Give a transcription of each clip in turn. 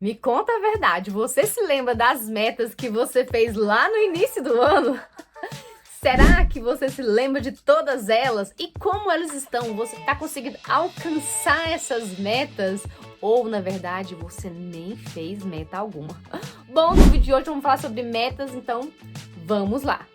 Me conta a verdade, você se lembra das metas que você fez lá no início do ano? Será que você se lembra de todas elas? E como elas estão? Você está conseguindo alcançar essas metas? Ou, na verdade, você nem fez meta alguma? Bom, no vídeo de hoje vamos falar sobre metas, então vamos lá!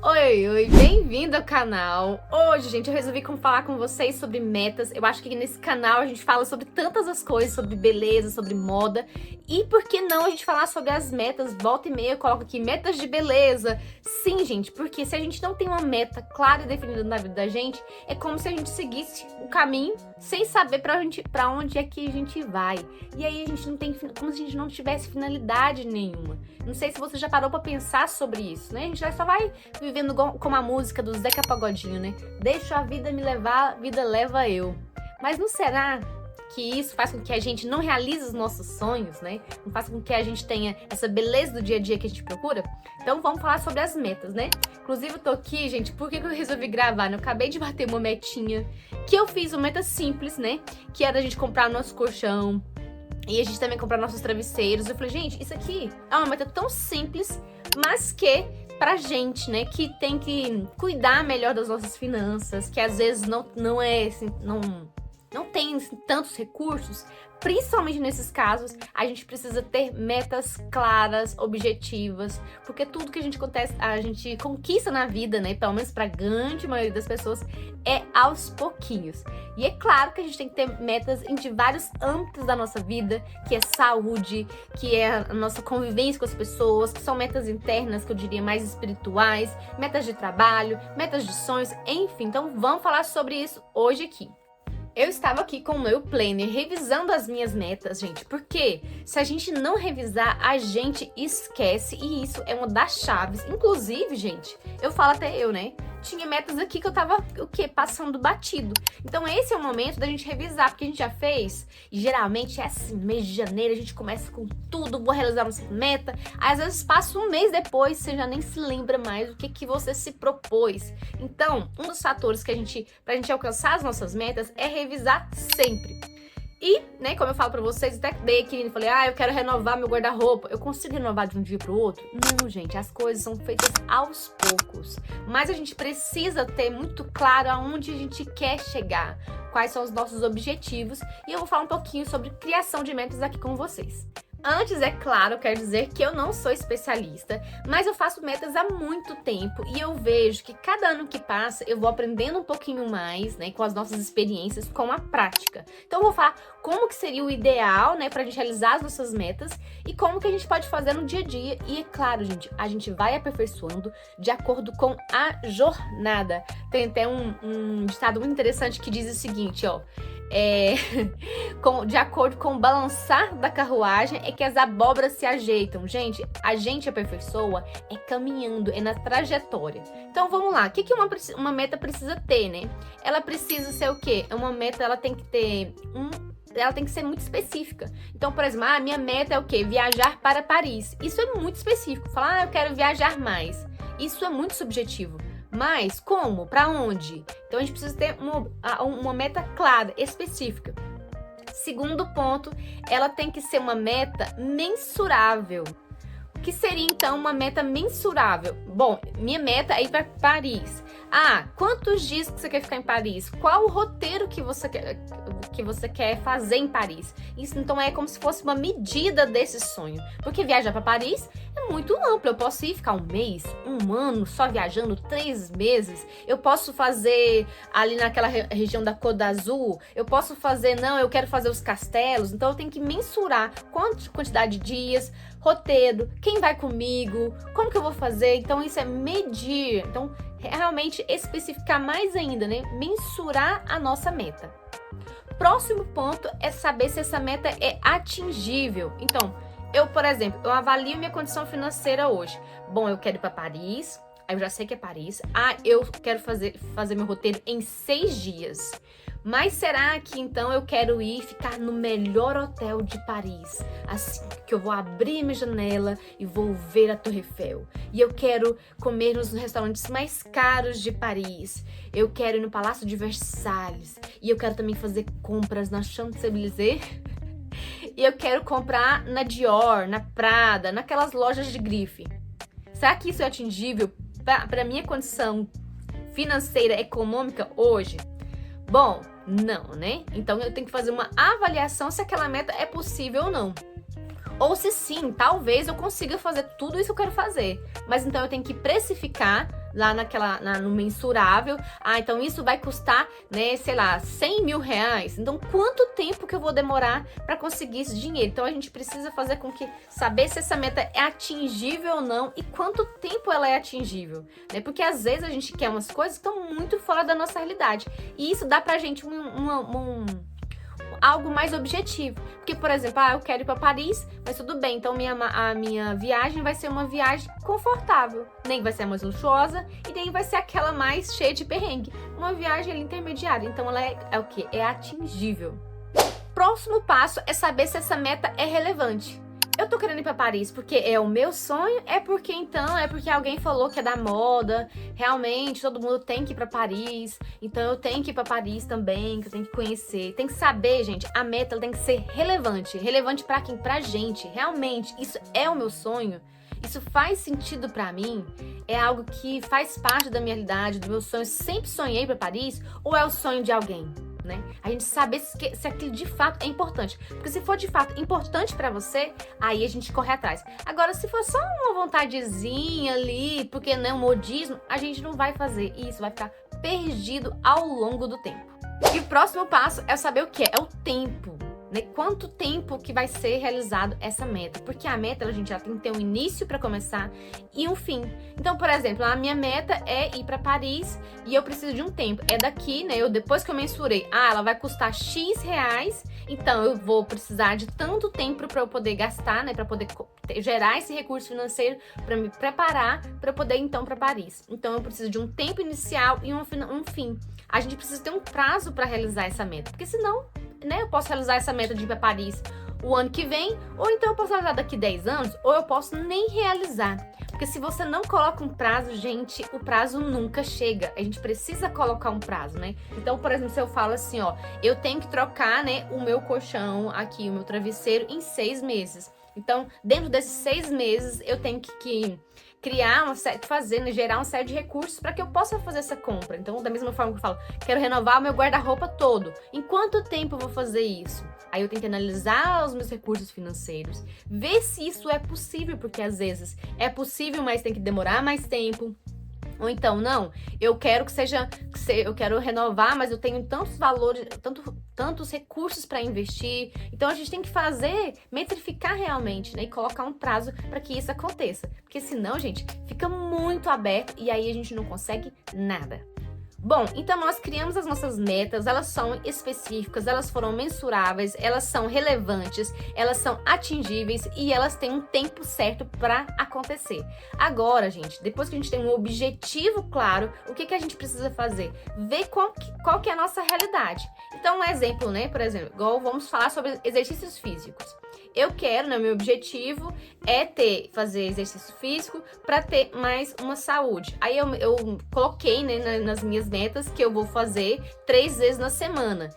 Oi, bem-vindo ao canal. Hoje, gente, eu resolvi falar com vocês sobre metas. Eu acho que nesse canal a gente fala sobre tantas as coisas, sobre beleza, sobre moda. E por que não a gente falar sobre as metas? Volta e meia eu coloco aqui metas de beleza. Sim, gente, porque se a gente não tem uma meta clara e definida na vida da gente, é como se a gente seguisse o caminho sem saber pra onde é que a gente vai. E aí a gente não tem, como se a gente não tivesse finalidade nenhuma. Não sei se você já parou pra pensar sobre isso, né? A gente só vai vivendo como a música do Zeca Pagodinho, né? Deixa a vida me levar, a vida leva eu. Mas não será que isso faz com que a gente não realize os nossos sonhos, né? Não faz com que a gente tenha essa beleza do dia a dia que a gente procura? Então vamos falar sobre as metas, né? Inclusive eu tô aqui, gente, por que eu resolvi gravar? Eu acabei de bater uma metinha, que eu fiz uma meta simples, né? Que era a gente comprar nosso colchão, e a gente também comprar nossos travesseiros. Eu falei, gente, isso aqui é uma meta tão simples, mas que pra gente, né, que tem que cuidar melhor das nossas finanças, que às vezes não é assim, não tem assim, tantos recursos, principalmente nesses casos, a gente precisa ter metas claras, objetivas, porque tudo que a gente conquista na vida, né, pelo menos pra grande maioria das pessoas, é aos pouquinhos. E é claro que a gente tem que ter metas em vários âmbitos da nossa vida, que é saúde, que é a nossa convivência com as pessoas, que são metas internas, que eu diria mais espirituais, metas de trabalho, metas de sonhos, enfim. Então vamos falar sobre isso hoje aqui. Eu estava aqui com o meu planner revisando as minhas metas, gente, porque se a gente não revisar, a gente esquece e isso é uma das chaves. Inclusive, gente, eu falo até eu, né? Tinha metas aqui que eu tava, passando batido. Então esse é o momento da gente revisar, porque a gente já fez, e geralmente é assim, mês de janeiro, a gente começa com tudo, vou realizar nossa meta, aí, às vezes passa um mês depois, você já nem se lembra mais do que você se propôs. Então, um dos fatores que pra gente alcançar as nossas metas é revisar sempre. E, né, como eu falo pra vocês, até dei aqui e falei, eu quero renovar meu guarda-roupa. Eu consigo renovar de um dia pro outro? Não, gente, as coisas são feitas aos poucos. Mas a gente precisa ter muito claro aonde a gente quer chegar, quais são os nossos objetivos. E eu vou falar um pouquinho sobre criação de metas aqui com vocês. Antes, é claro, quero dizer que eu não sou especialista, mas eu faço metas há muito tempo e eu vejo que cada ano que passa eu vou aprendendo um pouquinho mais, né, com as nossas experiências, com a prática. Então eu vou falar como que seria o ideal, né, pra gente realizar as nossas metas e como que a gente pode fazer no dia a dia. E é claro, gente, a gente vai aperfeiçoando de acordo com a jornada. Tem até um ditado muito interessante que diz o seguinte, ó, de acordo com o balançar da carruagem é que as abóboras se ajeitam. Gente, a gente aperfeiçoa é caminhando, é na trajetória. Então vamos lá, o que uma meta precisa ter, né? Ela precisa ser o quê? Uma meta, ela tem que ser muito específica. Então, por exemplo, a minha meta é o quê? Viajar para Paris. Isso é muito específico. Falar, eu quero viajar mais. Isso é muito subjetivo. Mas como? Para onde? Então a gente precisa ter uma meta clara, específica. Segundo ponto, ela tem que ser uma meta mensurável. O que seria então uma meta mensurável? Bom, minha meta é ir para Paris. Quantos dias que você quer ficar em Paris? Qual o roteiro que você quer fazer em Paris? Isso então é como se fosse uma medida desse sonho. Porque viajar para Paris é muito amplo. Eu posso ir ficar um mês, um ano só viajando, 3 meses. Eu posso fazer ali naquela região da Côte d'Azur. Eu posso fazer, eu quero fazer os castelos. Então eu tenho que mensurar quantidade de dias, roteiro, quem vai comigo, como que eu vou fazer. Então isso é medir. Então realmente especificar mais ainda, né? Mensurar a nossa meta. Próximo ponto é saber se essa meta é atingível. Então, por exemplo, eu avalio minha condição financeira hoje. Bom, eu quero ir para Paris. Aí eu já sei que é Paris. Ah, eu quero fazer meu roteiro em 6 dias. Mas será que então eu quero ir ficar no melhor hotel de Paris? Assim que eu vou abrir minha janela e vou ver a Torre Eiffel. E eu quero comer nos restaurantes mais caros de Paris. Eu quero ir no Palácio de Versalhes. E eu quero também fazer compras na Champs-Élysées. E eu quero comprar na Dior, na Prada, naquelas lojas de grife. Será que isso é atingível para minha condição financeira, econômica hoje? Bom, não, né? Então eu tenho que fazer uma avaliação se aquela meta é possível ou não. Ou se sim, talvez eu consiga fazer tudo isso que eu quero fazer. Mas então eu tenho que precificar lá no mensurável. Ah, então isso vai custar, né, sei lá, 100 mil reais. Então quanto tempo que eu vou demorar para conseguir esse dinheiro? Então a gente precisa fazer com que saber se essa meta é atingível ou não e quanto tempo ela é atingível, né? Porque às vezes a gente quer umas coisas que estão muito fora da nossa realidade. E isso dá pra gente algo mais objetivo. Porque, por exemplo, eu quero ir para Paris, mas tudo bem, então a minha viagem vai ser uma viagem confortável. Nem vai ser mais luxuosa e nem vai ser aquela mais cheia de perrengue. Uma viagem ali intermediária. Então ela é o quê? É atingível. Próximo passo é saber se essa meta é relevante. Eu tô querendo ir pra Paris porque é o meu sonho? É porque alguém falou que é da moda, realmente todo mundo tem que ir pra Paris, então eu tenho que ir pra Paris também, que eu tenho que conhecer. Tem que saber, gente, a meta ela tem que ser relevante. Relevante pra quem? Pra gente. Realmente, isso é o meu sonho? Isso faz sentido pra mim? É algo que faz parte da minha realidade, do meu sonho? Sempre sonhei pra Paris? Ou é o sonho de alguém? Né? A gente saber se aquilo de fato é importante. Porque se for de fato importante pra você, aí a gente corre atrás. Agora, se for só uma vontadezinha ali, porque não é um modismo, a gente não vai fazer. E isso vai ficar perdido ao longo do tempo. E o próximo passo é saber o que é o tempo. Né? Quanto tempo que vai ser realizado essa meta? Porque a meta, a gente já tem que ter um início para começar e um fim. Então, por exemplo, a minha meta é ir para Paris e eu preciso de um tempo. É daqui, né? Depois que eu mensurei, ela vai custar X reais, então eu vou precisar de tanto tempo para eu poder gastar, né? Para poder gerar esse recurso financeiro para me preparar para poder então para Paris. Então, eu preciso de um tempo inicial e um fim. A gente precisa ter um prazo para realizar essa meta, porque senão, né, eu posso realizar essa meta de ir para Paris o ano que vem, ou então eu posso realizar daqui 10 anos, ou eu posso nem realizar. Porque se você não coloca um prazo, gente, o prazo nunca chega. A gente precisa colocar um prazo, né? Então, por exemplo, se eu falo assim, eu tenho que trocar, né, o meu colchão aqui, o meu travesseiro em 6 meses. Então, dentro desses 6 meses, eu tenho que criar gerar uma série de recursos para que eu possa fazer essa compra. Então, da mesma forma que eu falo, quero renovar o meu guarda-roupa todo. Em quanto tempo eu vou fazer isso? Aí eu tenho que analisar os meus recursos financeiros, ver se isso é possível, porque às vezes é possível, mas tem que demorar mais tempo. Ou então, não, eu quero eu quero renovar, mas eu tenho tantos valores, tantos recursos para investir. Então a gente tem que metrificar realmente, né? E colocar um prazo para que isso aconteça. Porque senão, gente, fica muito aberto e aí a gente não consegue nada. Bom, então nós criamos as nossas metas, elas são específicas, elas foram mensuráveis, elas são relevantes, elas são atingíveis e elas têm um tempo certo para acontecer. Agora, gente, depois que a gente tem um objetivo claro, o que a gente precisa fazer? Ver qual que é a nossa realidade. Então, um exemplo, né? Por exemplo, igual vamos falar sobre exercícios físicos. Eu quero, né, meu objetivo é fazer exercício físico para ter mais uma saúde. Aí eu coloquei, né, nas minhas metas que eu vou fazer 3 vezes na semana.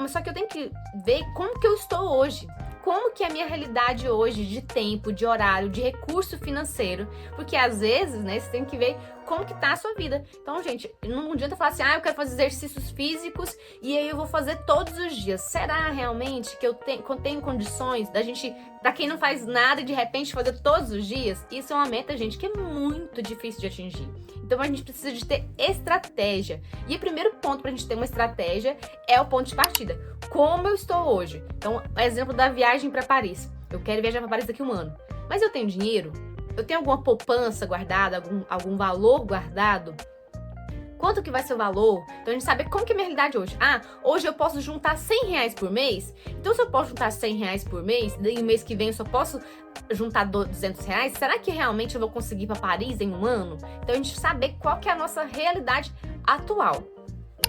Só que eu tenho que ver como que eu estou hoje. Como que é a minha realidade hoje de tempo, de horário, de recurso financeiro. Porque às vezes, né, você tem que ver como que tá a sua vida. Então, gente, não adianta falar assim, eu quero fazer exercícios físicos e aí eu vou fazer todos os dias. Será realmente que eu tenho condições pra quem não faz nada e de repente fazer todos os dias? Isso é uma meta, gente, que é muito difícil de atingir. Então a gente precisa de ter estratégia. E o primeiro ponto pra gente ter uma estratégia é o ponto de partida. Como eu estou hoje? Então, exemplo da viagem para Paris. Eu quero viajar para Paris daqui a 1 ano. Mas eu tenho dinheiro? Eu tenho alguma poupança guardada? Algum valor guardado? quanto que vai ser o valor. Então a gente sabe como que é a minha realidade hoje. Hoje eu posso juntar R$100 por mês. Então se eu posso juntar R$100 por mês, e o mês que vem eu só posso juntar R$200, será que realmente eu vou conseguir ir para Paris em um ano? Então a gente saber qual que é a nossa realidade atual.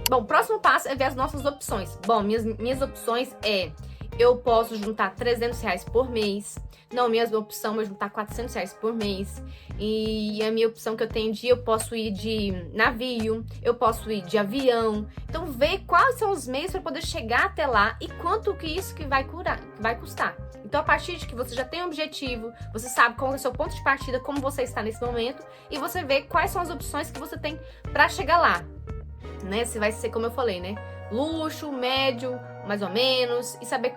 Bom, o próximo passo é ver as nossas opções. Bom, minhas opções eu posso juntar R$300 por mês. Não, minha opção é juntar R$400 por mês. E a minha opção que eu tenho eu posso ir de navio, eu posso ir de avião. Então, ver quais são os meios para poder chegar até lá e quanto que isso que vai custar. Então, a partir de que você já tem um objetivo, você sabe qual é o seu ponto de partida, como você está nesse momento, e você vê quais são as opções que você tem para chegar lá. Né? Se vai ser, como eu falei, né? Luxo, médio, mais ou menos, e saber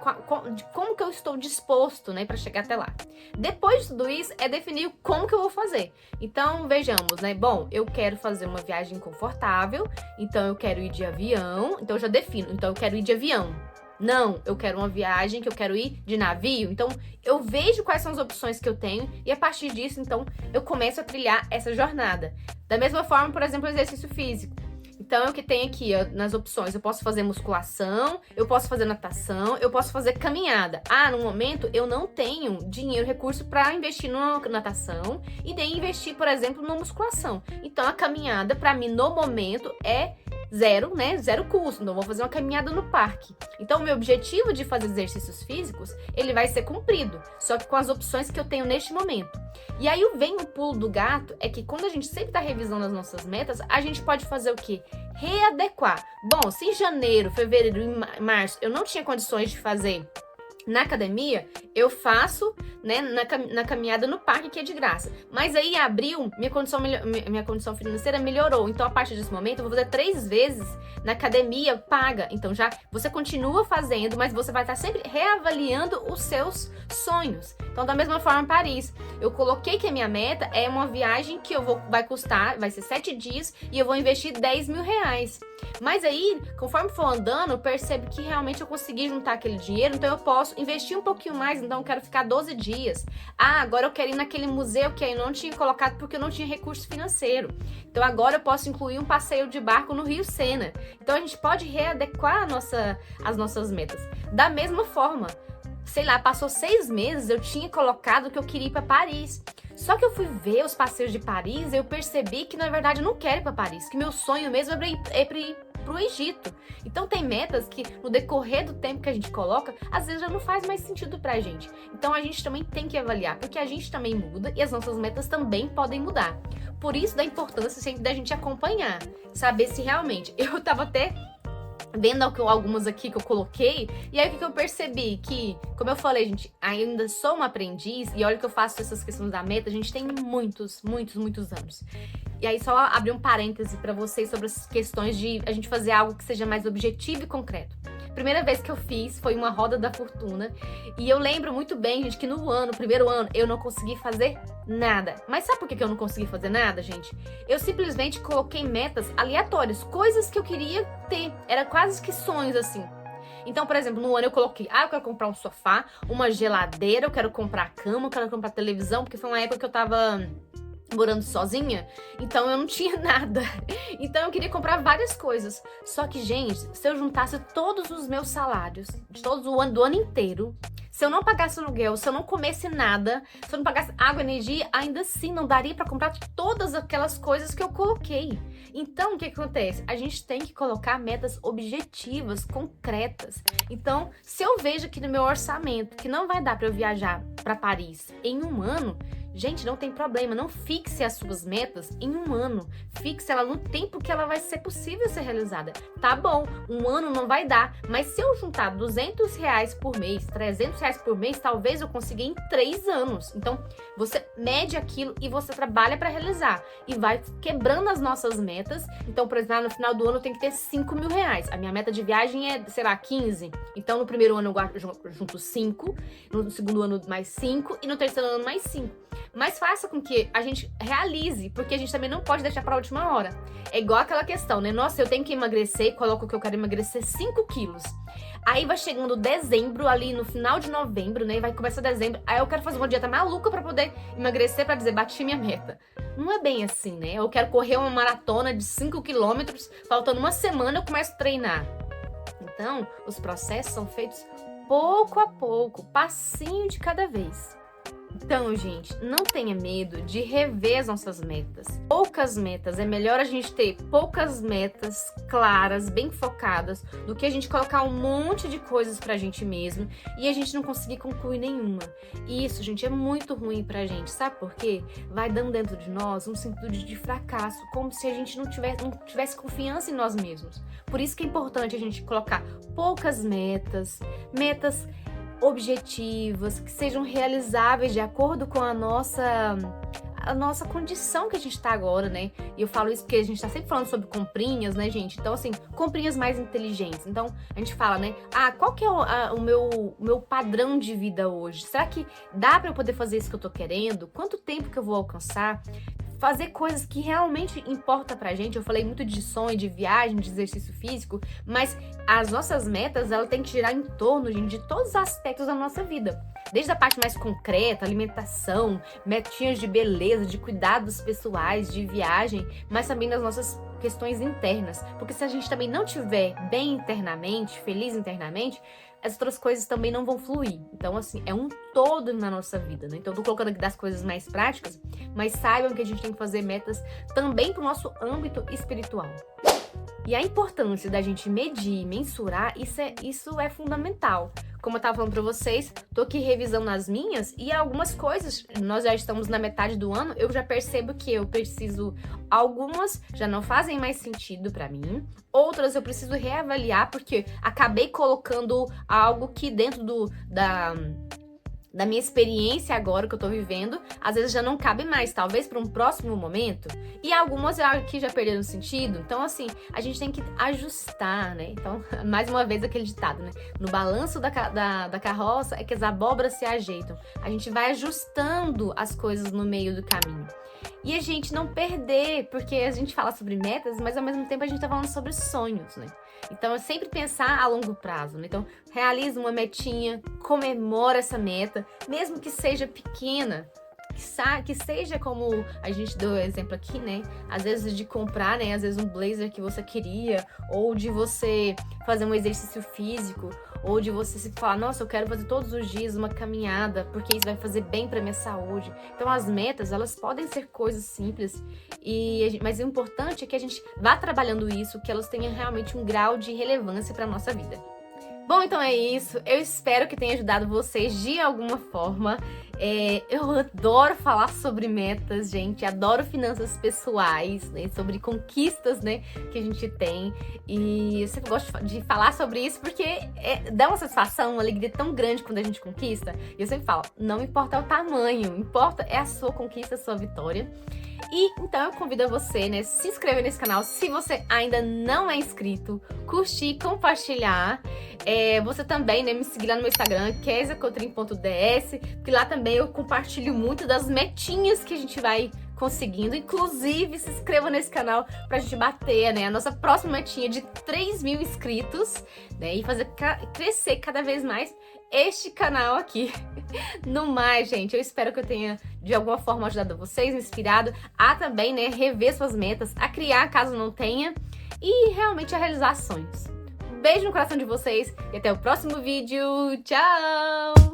como que eu estou disposto, né, para chegar até lá. Depois de tudo isso, é definir como que eu vou fazer. Então, vejamos, né? Bom, eu quero fazer uma viagem confortável, então eu quero ir de avião, então eu já defino. Então, eu quero ir de avião. Não, eu quero uma viagem que eu quero ir de navio. Então, eu vejo quais são as opções que eu tenho e a partir disso, então, eu começo a trilhar essa jornada. Da mesma forma, por exemplo, o exercício físico. Então, o que tem aqui nas opções, eu posso fazer musculação, eu posso fazer natação, eu posso fazer caminhada. No momento, eu não tenho dinheiro, recurso para investir na natação e nem investir, por exemplo, na musculação. Então, a caminhada, para mim, no momento, é zero, né? Zero custo. Então, eu vou fazer uma caminhada no parque. Então, o meu objetivo de fazer exercícios físicos, ele vai ser cumprido, só que com as opções que eu tenho neste momento. E aí, vem o pulo do gato, é que quando a gente sempre está revisando as nossas metas, a gente pode fazer o quê? Readequar. Bom, se em janeiro, fevereiro e março eu não tinha condições de fazer na academia, eu faço, né, na caminhada no parque, que é de graça. Mas aí em abril, minha condição financeira melhorou. Então, a partir desse momento, eu vou fazer 3 vezes na academia paga. Então, já você continua fazendo, mas você vai estar sempre reavaliando os seus sonhos. Então, da mesma forma, Paris. Eu coloquei que a minha meta é uma viagem que vai ser 7 dias e eu vou investir R$10.000. Mas aí, conforme for andando, eu percebo que realmente eu consegui juntar aquele dinheiro, então eu posso investir um pouquinho mais, então eu quero ficar 12 dias. Agora eu quero ir naquele museu que eu não tinha colocado porque eu não tinha recurso financeiro. Então agora eu posso incluir um passeio de barco no Rio Sena. Então a gente pode readequar as nossas metas. Da mesma forma, sei lá, passou 6 meses, eu tinha colocado que eu queria ir para Paris. Só que eu fui ver os passeios de Paris e eu percebi que, na verdade, eu não quero ir para Paris, que meu sonho mesmo é para ir pro Egito. Então tem metas que no decorrer do tempo que a gente coloca, às vezes já não faz mais sentido pra gente. Então a gente também tem que avaliar, porque a gente também muda e as nossas metas também podem mudar. Por isso da importância sempre da gente acompanhar, saber se realmente... Eu tava até vendo algumas aqui que eu coloquei, e aí o que eu percebi? Que, como eu falei, gente, ainda sou uma aprendiz, e olha que eu faço essas questões da meta, a gente tem muitos anos. E aí só abrir um parêntese pra vocês sobre as questões de a gente fazer algo que seja mais objetivo e concreto. Primeira vez que eu fiz foi uma roda da fortuna, e eu lembro muito bem, gente, que no primeiro ano, eu não consegui fazer nada. Mas sabe por que eu não consegui fazer nada, gente? Eu simplesmente coloquei metas aleatórias, coisas que eu queria ter. Era quase que sonhos, assim. Então, por exemplo, no ano eu coloquei, eu quero comprar um sofá, uma geladeira, eu quero comprar cama, eu quero comprar televisão, porque foi uma época que eu tava morando sozinha, então eu não tinha nada. Então eu queria comprar várias coisas. Só que, gente, se eu juntasse todos os meus salários, de todos do ano inteiro, se eu não pagasse aluguel, se eu não comesse nada, se eu não pagasse água e energia, ainda assim não daria pra comprar todas aquelas coisas que eu coloquei. Então, o que acontece? A gente tem que colocar metas objetivas, concretas. Então, se eu vejo aqui no meu orçamento que não vai dar pra eu viajar pra Paris em um ano, gente, não tem problema, não fixe as suas metas em um ano. Fixe ela no tempo que ela vai ser possível ser realizada. Tá bom, um ano não vai dar, mas se eu juntar R$200 por mês, R$300 por mês, talvez eu consiga em 3 anos. Então, você mede aquilo e você trabalha para realizar. E vai quebrando as nossas metas. Então, por exemplo, no final do ano eu tenho que ter R$5.000. A minha meta de viagem é, sei lá, 15. Então, no primeiro ano eu junto 5, no segundo ano mais 5 e no terceiro ano mais 5. Mas faça com que a gente realize, porque a gente também não pode deixar para a última hora. É igual aquela questão, né? Nossa, eu tenho que emagrecer, coloco que eu quero emagrecer 5 quilos. Aí vai chegando dezembro, ali no final de novembro, né? Vai começar dezembro. Aí eu quero fazer uma dieta maluca pra poder emagrecer, pra dizer, bati minha meta. Não é bem assim, né? Eu quero correr uma maratona de 5 quilômetros, faltando uma semana eu começo a treinar. Então, os processos são feitos pouco a pouco, passinho de cada vez. Então, gente, não tenha medo de rever as nossas metas. Poucas metas, é melhor a gente ter poucas metas claras, bem focadas, do que a gente colocar um monte de coisas pra gente mesmo e a gente não conseguir concluir nenhuma. E isso, gente, é muito ruim pra gente, sabe por quê? Vai dando dentro de nós um sentido de fracasso, como se a gente não tivesse confiança em nós mesmos. Por isso que é importante a gente colocar poucas metas objetivas, que sejam realizáveis de acordo com a nossa condição que a gente tá agora, né? E eu falo isso porque a gente tá sempre falando sobre comprinhas, né, gente? Então, assim, comprinhas mais inteligentes. Então, a gente fala, né? Qual que é o meu padrão de vida hoje? Será que dá pra eu poder fazer isso que eu tô querendo? Quanto tempo que eu vou alcançar? Fazer coisas que realmente importam pra gente. Eu falei muito de sonho, de viagem, de exercício físico, mas as nossas metas, ela tem que girar em torno, gente, de todos os aspectos da nossa vida. Desde a parte mais concreta, alimentação, metinhas de beleza, de cuidados pessoais, de viagem, mas também das nossas questões internas. Porque se a gente também não estiver bem internamente, feliz internamente, as outras coisas também não vão fluir. Então, assim, é um todo na nossa vida, né? Então, eu tô colocando aqui das coisas mais práticas, mas saibam que a gente tem que fazer metas também pro nosso âmbito espiritual. E a importância da gente medir, mensurar, isso é fundamental. Como eu tava falando pra vocês, tô aqui revisando as minhas e algumas coisas, nós já estamos na metade do ano, eu já percebo que eu preciso, algumas já não fazem mais sentido pra mim, outras eu preciso reavaliar porque acabei colocando algo que dentro da minha experiência agora que eu tô vivendo, às vezes já não cabe mais, talvez para um próximo momento. E algumas aqui já perderam sentido. Então, assim, a gente tem que ajustar, né? Então, mais uma vez aquele ditado, né? No balanço da carroça é que as abóboras se ajeitam. A gente vai ajustando as coisas no meio do caminho. E a gente não perder, porque a gente fala sobre metas, mas ao mesmo tempo a gente tá falando sobre sonhos, né? Então, é sempre pensar a longo prazo, né? Então, realiza uma metinha, comemora essa meta, mesmo que seja pequena, que seja como a gente deu exemplo aqui, né? Às vezes de comprar, né? Às vezes um blazer que você queria, ou de você fazer um exercício físico, ou de você se falar, nossa, eu quero fazer todos os dias uma caminhada, porque isso vai fazer bem pra minha saúde. Então, as metas, elas podem ser coisas simples, mas o importante é que a gente vá trabalhando isso, que elas tenham realmente um grau de relevância pra nossa vida. Bom, então é isso. Eu espero que tenha ajudado vocês de alguma forma. Eu adoro falar sobre metas, gente. Adoro finanças pessoais, né? Sobre conquistas, né? Que a gente tem. E eu sempre gosto de falar sobre isso porque dá uma satisfação, uma alegria tão grande quando a gente conquista. E eu sempre falo, não importa o tamanho, importa é a sua conquista, a sua vitória. E então eu convido a você, né, se inscrever nesse canal se você ainda não é inscrito, curtir, compartilhar. Você também, né, me seguir lá no meu Instagram, kesiacotrim.ds, porque lá também eu compartilho muito das metinhas que a gente vai conseguindo. Inclusive, se inscreva nesse canal pra gente bater, né, a nossa próxima metinha de 3.000 inscritos, né, e fazer crescer cada vez mais este canal aqui. No mais, gente, eu espero que eu tenha de alguma forma ajudado vocês, inspirado a também, né, rever suas metas, a criar caso não tenha e realmente a realizar sonhos. Um beijo no coração de vocês e até o próximo vídeo. Tchau!